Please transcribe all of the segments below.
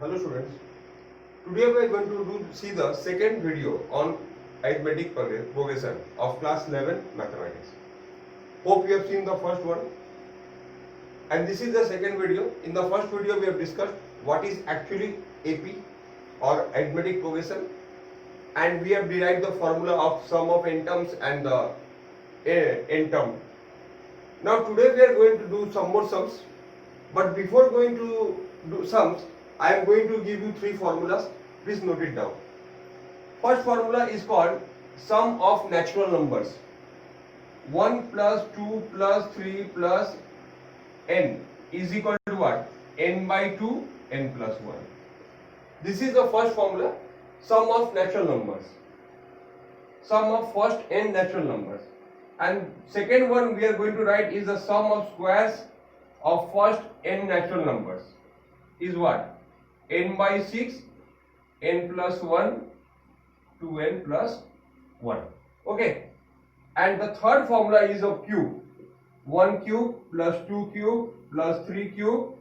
Hello students, today we are going to see the second video on arithmetic progression of class 11 mathematics. Hope you have seen the first one and this is the second video. In the first video we have discussed what is actually AP or arithmetic progression and we have derived the formula of sum of n terms and the n term. Now today we are going to do some more sums, but before going to do sums I am going to give you three formulas. Please note it down. First formula is called sum of natural numbers. 1 plus 2 plus 3 plus n is equal to what? N by 2, n plus 1. This is the first formula, sum of natural numbers. Sum of first n natural numbers. And second one we are going to write is the sum of squares of first n natural numbers. Is what? N by 6, n plus 1, 2n plus 1. Okay. And the third formula is of cube. 1 cube plus 2 cube plus 3 cube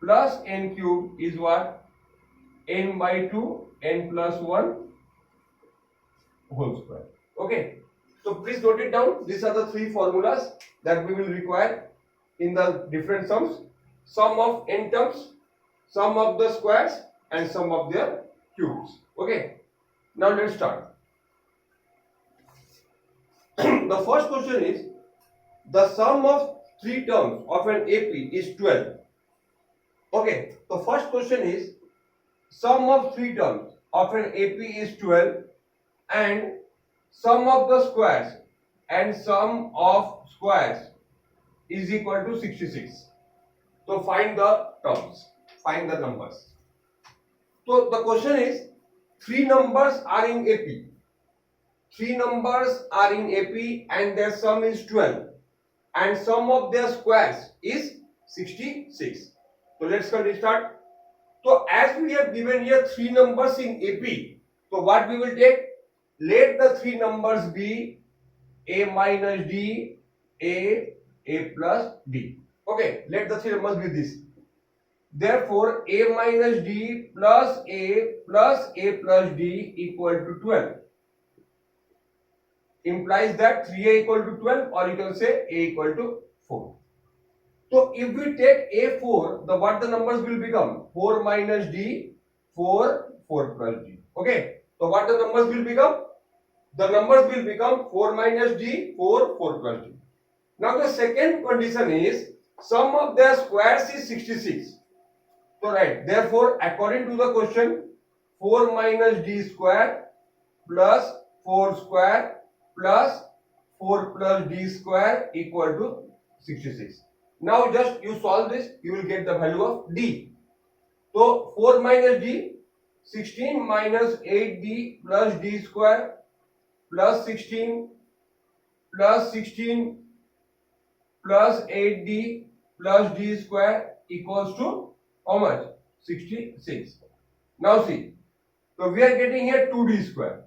plus n cube is what? N by 2, n plus 1 whole square. Okay. So please note it down. These are the three formulas that we will require in the different sums. Sum of n terms, sum of the squares and sum of their cubes. Okay. Now let's start. The first question is the sum of three terms of an AP is 12. Okay. The first question is sum of three terms of an AP is 12 and sum of the squares and sum of squares is equal to 66. So find the terms, find the numbers. So the question is three numbers are in AP. Three numbers are in AP and their sum is 12 and sum of their squares is 66. So let's start. So as we have given here three numbers in AP, so what we will take? Let the three numbers be A minus D, A plus D. Okay, let the three numbers be this. Therefore, A minus D plus A plus D equal to 12. Implies that 3A equal to 12 or you can say A equal to 4. So if we take A4, what the numbers will become? 4 minus D, 4 plus D. Okay, so what the numbers will become? The numbers will become 4 minus D, 4 plus D. Now the second condition is sum of their squares is 66. So right, therefore according to the question 4 minus D square plus 4 square plus 4 plus D square equal to 66. Now just you solve this, you will get the value of D. So 4 minus D, 16 minus 8D plus D square plus 16 plus 16 plus 8D plus D square equals to how much? 66. Now see, so we are getting here 2D square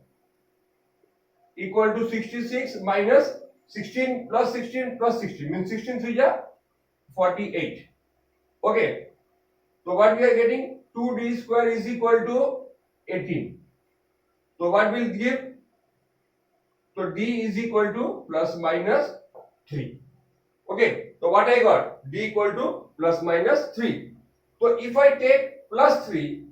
equal to 66 minus 16 plus 16 plus 16 means 16 3 is 48. Okay, so what we are getting? 2D square is equal to 18. So what will give? So D is equal to plus minus 3. Okay, so what I got? D equal to plus minus 3. So if I take plus 3,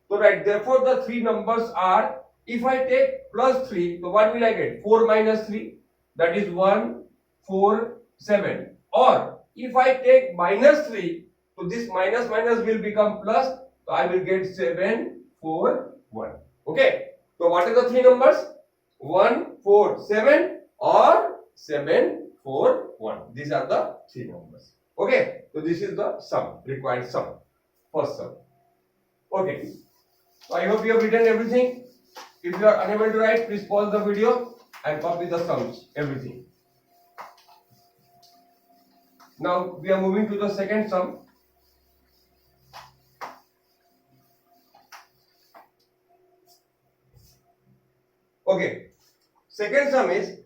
so right, therefore the three numbers are, if I take plus 3, so what will I get? 4 minus 3, that is 1, 4, 7. Or if I take minus 3, so this minus will become plus, so I will get 7, 4, 1. Okay, so what are the three numbers? 1, 4, 7 or 7, 4, 1. These are the three numbers. Okay, so this is the sum, required sum, first sum. Okay, so I hope you have written everything. If you are unable to write, please pause the video and copy the sums, everything. Now we are moving to the second sum. Okay, second sum is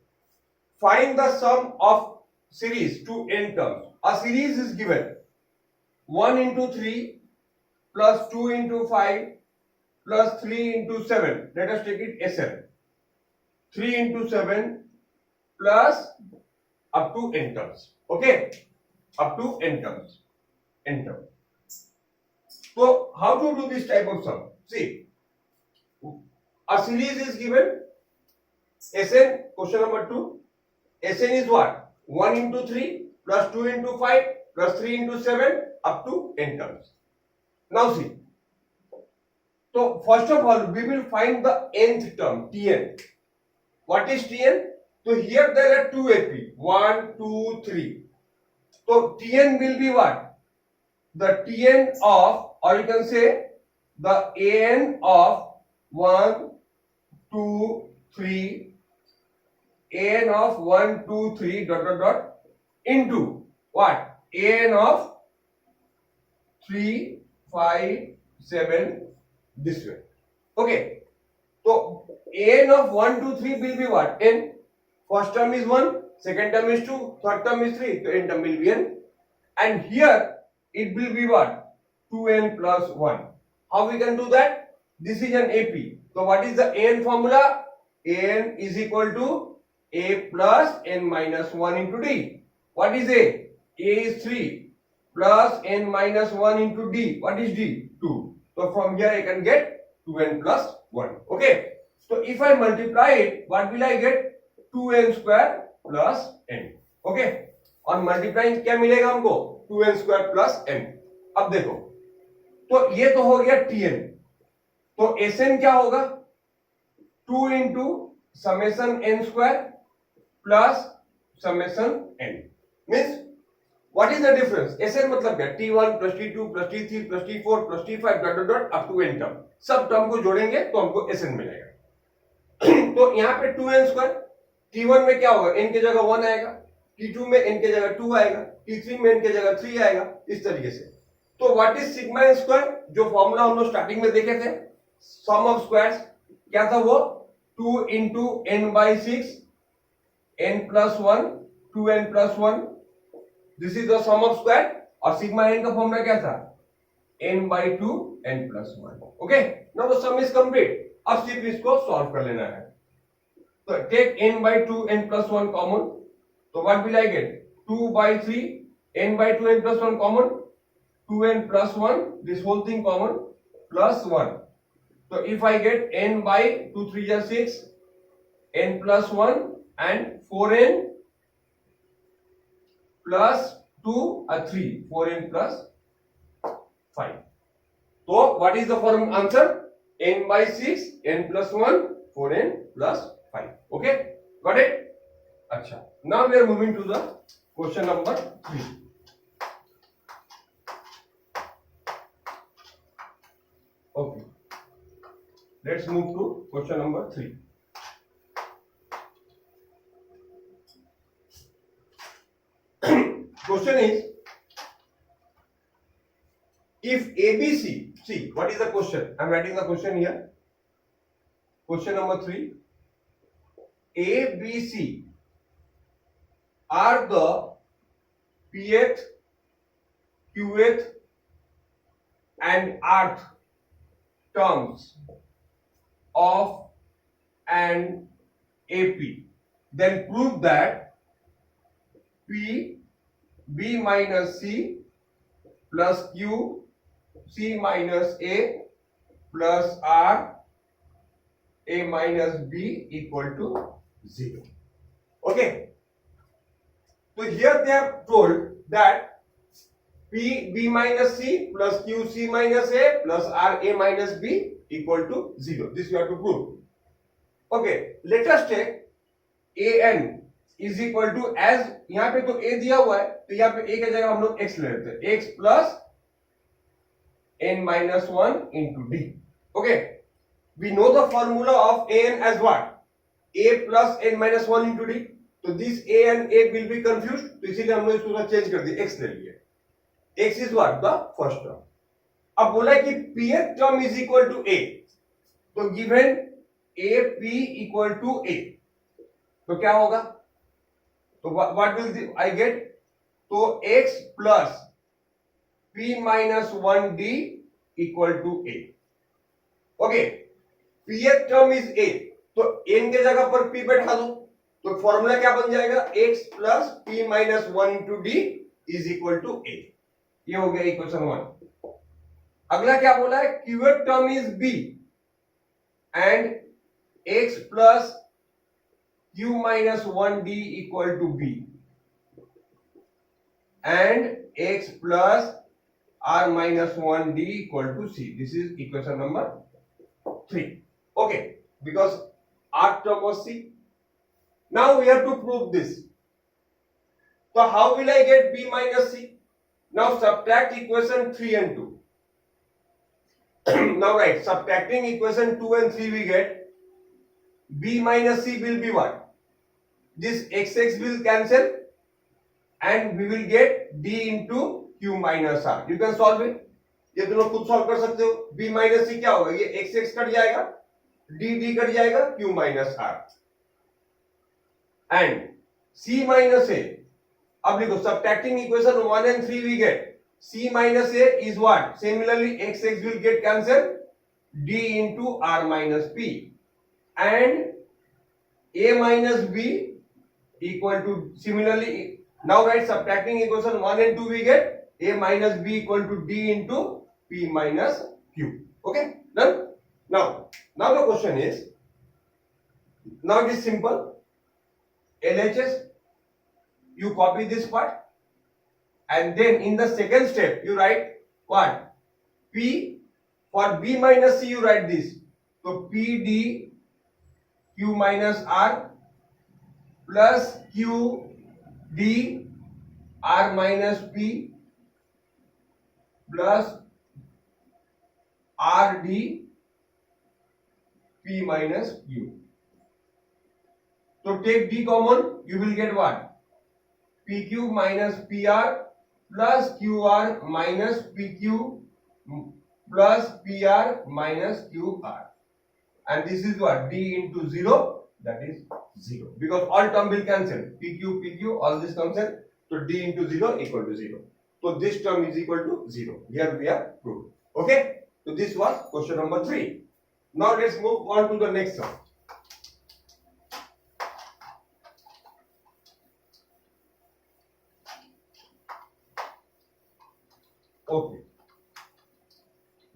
find the sum of series to n terms. A series is given 1 into 3 plus 2 into 5 plus 3 into 7. Let us take it SN. 3 into 7 plus up to n terms. Okay, up to n terms. N term. So how to do this type of sum? See, a series is given. Sn, question number 2. Sn is what? 1 into 3 plus 2 into 5 plus 3 into 7 up to n terms. Now see. So first of all, we will find the nth term, Tn. What is Tn? So here there are two AP, 1, 2, 3. So Tn will be what? The Tn of, or you can say the An of 1, 2, 3, An of 1, 2, 3 dot dot dot into what? An of 3, 5, 7 this way. Okay. So An of 1, 2, 3 will be what? N. First term is 1, second term is 2, third term is 3. So n term will be n. And here it will be what? 2n plus 1. How we can do that? This is an AP. So what is the an formula? An is equal to a plus n minus 1 into d. What is a? A is 3 plus n minus 1 into d. What is d? 2. So from here I can get 2n plus 1. Okay. So if I multiply it, what will I get? 2n square plus n. Okay. और multiplying क्या मिलेगा हमको? 2n square plus n. अब देखो, तो ये तो हो गया Tn. तो Sn क्या होगा? 2 into summation n square plus summation n. Means what is the difference? Sn मतलब क्या? T1 plus T2 plus T3 plus T4 plus T5 dot dot up to n term. सब टर्म को जोड़ेंगे तो हमको Sn मिलेगा. तो यहाँ पे 2n स्क्वायर, T1 में क्या होगा? n की जगह 1 आएगा, T2 में n की जगह 2 आएगा, T3 में n की जगह 3 आएगा, इस तरीके से. तो what is sigma n square? जो फॉर्मूला हम लोग स्टार्टिंग में देखे थे, सम ऑफ स्क्वायर्स, क्या था वो? 2 into n by 6 n plus 1 2n plus 1. This is the sum of square. और सिग्मा n का फॉर्मूला क्या था? n by 2 n plus 1. Okay, now the sum is complete. अब सिर्फ इसको सॉल्व कर लेना है. तो take n by 2 n plus 1 common. So what will I get? 2 by 3, n by 2 n plus 1 common, 2n plus 1, this whole thing common, plus 1. So if I get n by 2 3 is 6, n plus 1 and 4n plus 2 3, 4n plus 5. So what is the form answer? N by 6, n plus 1, 4n plus 5. Okay, got it? अच्छा, now we are moving to the question number 3. Okay, let's move to question number 3. Question is, if ABC, see what is the question? I am writing the question here. Question number 3. ABC are the pth, qth and rth terms of an AP, then prove that P B minus C plus Q C minus A plus R A minus B equal to 0. Okay. So here they have told that P B minus C plus Q C minus A plus R A minus B equal to 0. This you have to prove. Okay, let us take An is equal to, as यहाँ पे तो A दिया हुआ है, तो यहाँ पे A की जगह हम लोग X ले लेते हैं. X plus n minus 1 into D. Okay, we know the formula of An as what? A plus n minus 1 into D. तो this a and a will be confused, तो इसीलिए हमने इसको चेंज कर दिया, x ले लिए. x is what? The first term. अब बोला कि pth term is equal to a, तो given ap equal to a, तो क्या होगा? तो what will I get? तो x plus p minus 1d equal to a. Okay, pth term is a, तो n के जगह पर p बैठा दो, तो फॉर्मूला क्या बन जाएगा, x plus p minus 1 into D is equal to a. ये हो गया इक्वेशन 1. अगला क्या बोला है, qth term is b and x plus q minus 1 d equal to b and x plus r minus 1 d equal to c. This is equation number 3. Okay, because r term was c. Now we have to prove this. So how will I get b minus c? Now subtract equation 3 and 2. Now right, subtracting equation 2 and 3 we get b minus c will be what? This x will cancel and we will get d into q minus r. You can solve it. ये दोनों खुद solve कर सकते हो. b minus c क्या होगा, ये x cut जाएगा, d कट जाएगा, q minus r and c minus a. अब लिखो subtracting equation 1 and 3 we get c minus a is what? Similarly x will get cancelled, d into r minus p and a minus b equal to, similarly now write subtracting equation 1 and 2 we get a minus b equal to d into p minus q. Okay, done. Now the question is, now it is simple. LHS, you copy this part and then in the second step you write what? P, for b minus c you write this, so p d q minus r plus q d r minus p plus r d p minus q. So take d common, you will get what? pq minus pr plus qr minus pq plus pr minus qr, and this is what? D into 0, that is 0, because all term will cancel, pq all this cancel, so d into 0 equal to 0, so this term is equal to 0. Here we have proved. Okay, so this was question number 3. Now let's move on to the next one. Okay,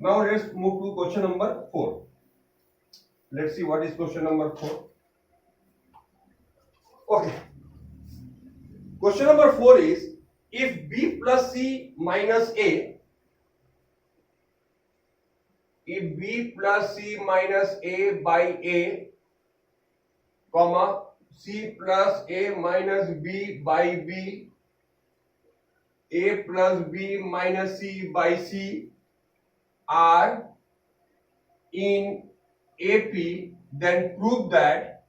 now let's move to question number 4. Let's see what is question number 4. Okay, question number 4 is, if b plus c minus a, if b plus c minus a by a, comma c plus a minus b by b, a plus b minus c by c are in AP, then prove that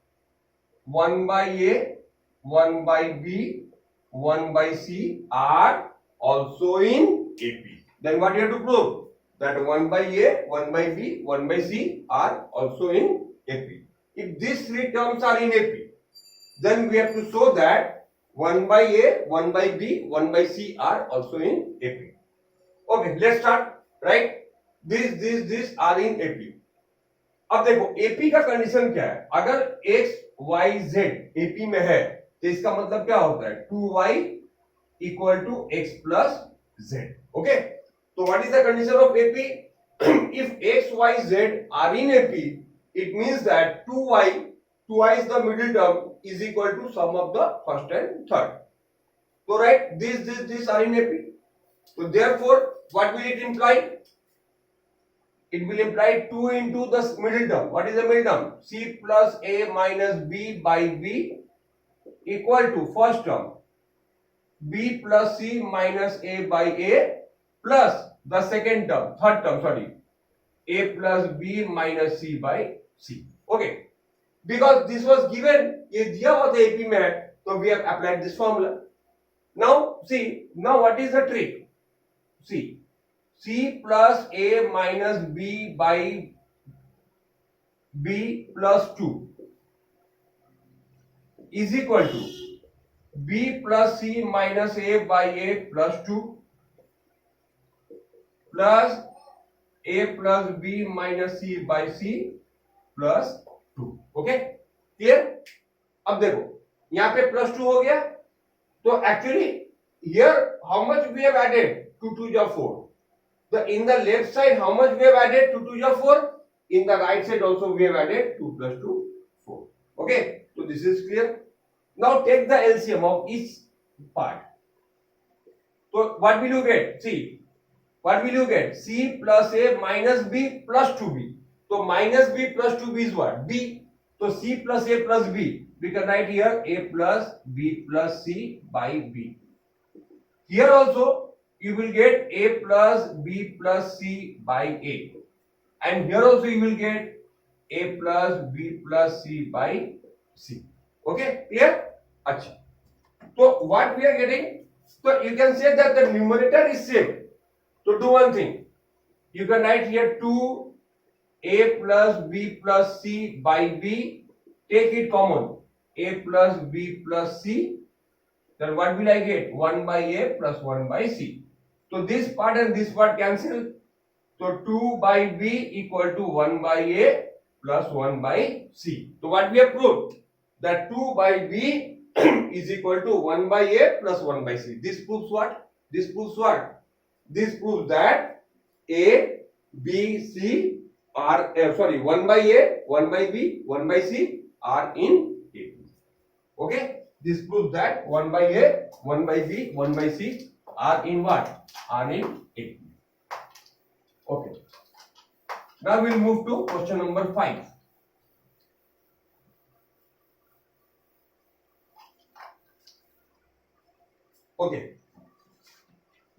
1 by a, 1 by b, 1 by c are also in AP. Then what you have to prove? That 1 by a, 1 by b, 1 by c are also in AP. If these three terms are in AP, then we have to show that 1 by a, 1 by b, 1 by c are also in AP. Okay, let's start. Right? This are in AP. अब देखो AP का condition क्या है, अगर x y z AP में है तो इसका मतलब क्या होता है, 2y equal to x plus z. Okay, so what is the condition of AP? If x y z are in AP, it means that 2y is the middle term, is equal to sum of the first and third. So right, these are in AP. So therefore what will it imply? It will imply 2 into the middle term. What is the middle term? C plus a minus b by b equal to first term b plus c minus a by a plus the second term, third term, sorry, a plus b minus c by c. Okay, because this was given, ये दिया हुआ था AP में है, so we have applied this formula. Now see, now what is the trick? See, c plus a minus b by b plus 2 is equal to b plus c minus a by a plus 2 plus a plus b minus c by c plus 2. Okay clear? अब देखो यहां पे plus 2 हो गया, तो actually here how much we have added 2 2 जा 4. So in the left side, how much we have added? 2 2 is 4. In the right side also we have added 2 plus 2, 4. Okay, so this is clear. Now take the LCM of each part. So what will you get? See, what will you get? C plus A minus B plus 2B. So minus B plus 2B is what? B. So C plus A plus B. We can write here A plus B plus C by B. Here also you will get A plus B plus C by A, and here also you will get A plus B plus C by C. Okay, clear? Acha. So what we are getting? So you can say that the numerator is same. So do one thing. You can write here 2 A plus B plus C by B. Take it common. A plus B plus C. Then what will I get? 1 by A plus 1 by C. So this part and this part cancel. So 2 by B equal to 1 by A plus 1 by C. So what we have proved? That 2 by B is equal to 1 by A plus 1 by C. This proves what? This proves what? This proves that A, B, C are 1 by A, 1 by B, 1 by C are in A. Okay? This proves that 1 by A, 1 by B, 1 by C are in what? Are in A. Okay. Now we'll move to question number 5. Okay.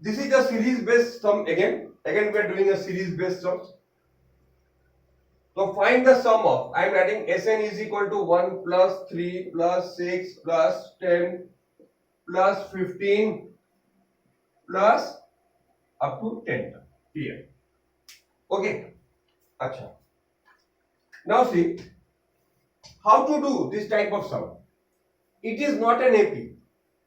This is a series based sum again. Again we are doing a series based sum. So find the sum of, I am writing Sn is equal to 1 plus 3 plus 6 plus 10 plus 15 plus up to 10. Clear? Okay. Acha. Now see how to do this type of sum. It is not an AP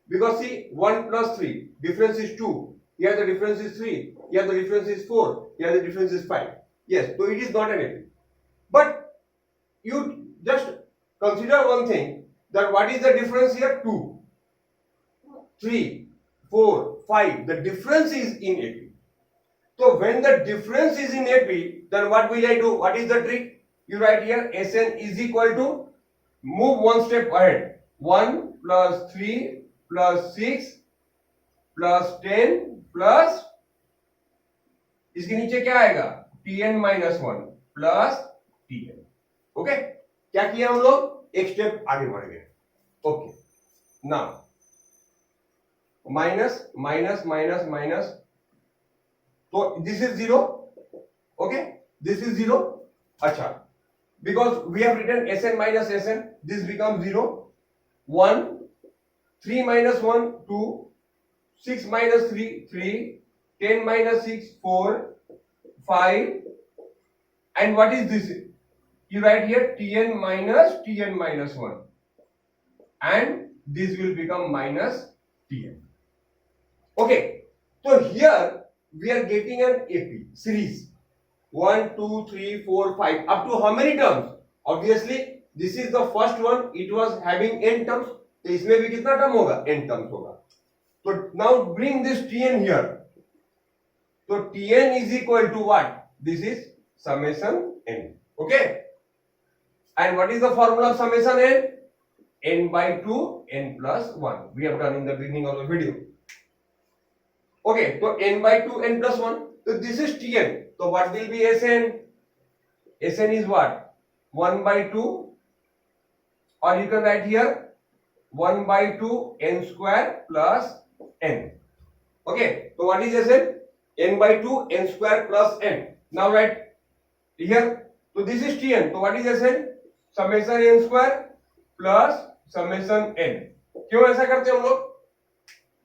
because see 1 plus 3 difference is 2. Here the difference is 3. Here the difference is 4. Here the difference is 5. Yes, so it is not an AP. But you just consider one thing, that what is the difference here? 2, 3, 4, 5. The difference is in AP. So when the difference is in AP, then what will I do? What is the trick? You write here Sn is equal to, move one step ahead. 1 plus 3 plus 6 plus 10 plus, इसके नीचे क्या आएगा? Tn minus 1 plus Tn. Okay, क्या किया हम लोग? एक step आगे बढ़ गए. Okay, now minus minus minus minus, तो this is 0. Okay, this is 0. अच्छा, because we have written Sn minus Sn, this becomes 0. 1, 3 minus 1 2, 6 minus 3 3, 10 minus 6 4, 5, and what is this? You write here Tn minus 1, and this will become minus Tn. Okay, so here we are getting an AP series 1 2 3 4 5 up to how many terms? Obviously this is the first one, it was having n terms, तो इसमें भी कितना term होगा? n terms होगा. So now bring this Tn here. So Tn is equal to what? This is summation n. Okay, and what is the formula of summation n? N by 2 n plus 1. We have done in the beginning of the video. Okay, so n by 2 n plus 1. So this is Tn. So what will be Sn? Sn is what? 1 by 2, or you can write here 1 by 2 n square plus n. Okay, so what is Sn? N by 2 n square plus n. Now write here. So this is Tn. So what is Sn? Summation n square plus summation n. क्यों ऐसा करते हैं हम लोग?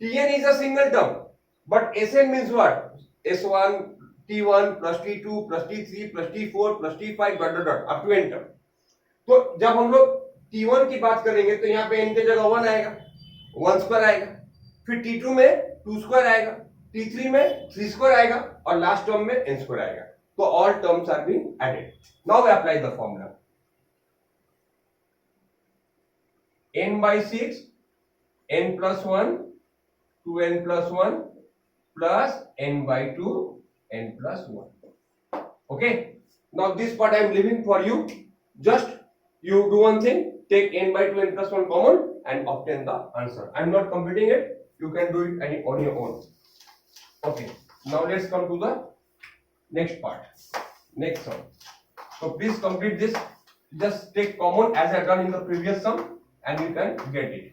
Tn is a single term, but Sn means what? S1, T1 plus T2 plus T3 plus T4 plus T5 dot dot dot up to n term. तो जब हम लोग T1 की बात करेंगे तो यहाँ पे n के जगह 1 आएगा, 1 स्क्वायर आएगा, फिर T2 में 2 स्क्वायर आएगा, T3 में 3 स्क्वायर आएगा, और लास्ट टर्म में n स्क्वायर आएगा. So all terms are being added. Now we apply the formula. N by 6, n plus 1, 2n plus 1 plus n by 2, n plus 1. Okay. Now this part I am leaving for you. Just you do one thing, take n by 2, n plus 1 common and obtain the answer. I am not completing it. You can do it on your own. Okay. Now let's come to the next part. Next sum. So please complete this. Just take common as I have done in the previous sum and you can get it.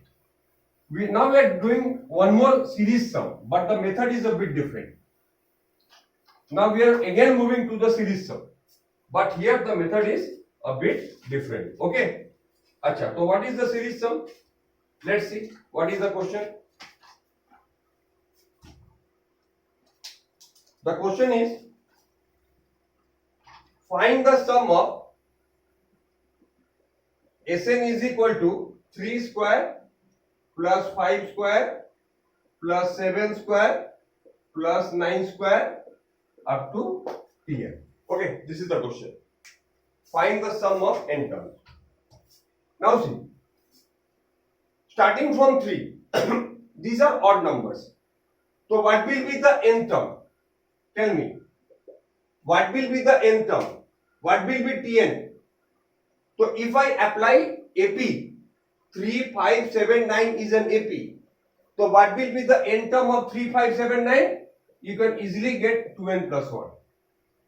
Now we are doing one more series sum, but the method is a bit different. Now we are again moving to the series sum, but here the method is a bit different. Okay. Acha. So what is the series sum? Let's see. What is the question? The question is, find the sum of Sn is equal to 3 square plus 5 square plus 7 square plus 9 square up to Tn. Okay, this is the question. Find the sum of n terms. Now see, starting from 3, these are odd numbers. So what will be the n term? Tell me. What will be the n term? What will be Tn? So if I apply AP, 3, 5, 7, 9 is an AP. So what will be the n term of 3, 5, 7, 9? You can easily get 2n plus 1.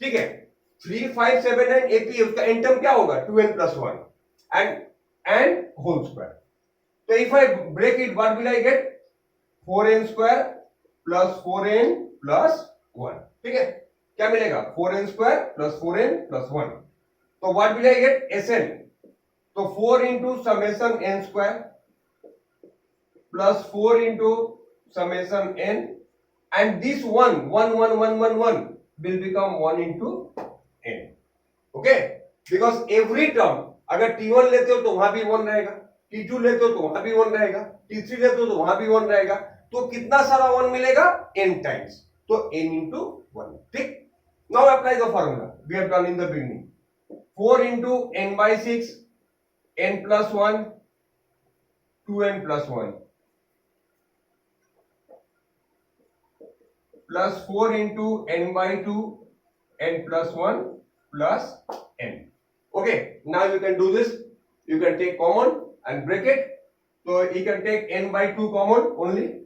ठीक है? 3, 5, 7, 9 AP उसका n term क्या होगा? 2n plus 1 and whole square. So if I break it, what will I get? 4n square plus 4n plus 1. ठीक है? क्या मिलेगा? 4n square plus 4n plus 1. So what will I get? Sn. So 4 into summation n square plus 4 into summation n, and this 1 will become 1 into n. Okay? Because every term, अगर t1 लेते हो तो वहां भी 1 रहेगा, t2 लेते हो तो वहां भी 1 रहेगा, t3 लेते हो तो वहां भी 1 रहेगा. तो कितना सारा 1 मिलेगा? n times. तो n into 1. ठीक? Now apply the formula we have done in the beginning. 4 into n by 6, n plus 1, 2n plus 1 plus 4 into n by 2, n plus 1 plus n. Okay, now you can do this. You can take common and break it. So you can take n by 2 common only.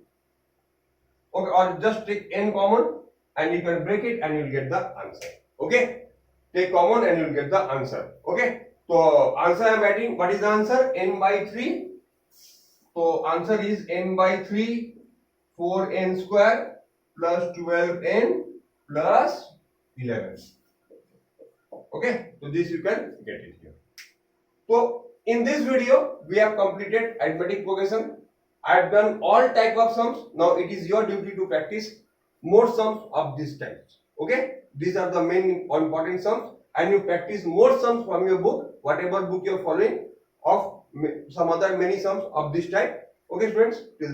Okay, or just take n common and you can break it and you will get the answer. Okay, take common and you will get the answer. Okay, so answer I am writing. What is the answer? N by 3. So answer is n by 3, 4n square plus 12n plus 11. Okay, so this you can get it here. So in this video we have completed arithmetic progression. I have done all type of sums. Now it is your duty to practice more sums of this type. Okay, these are the main important sums, and you practice more sums from your book, whatever book you are following, of some other many sums of this type. Okay, students, till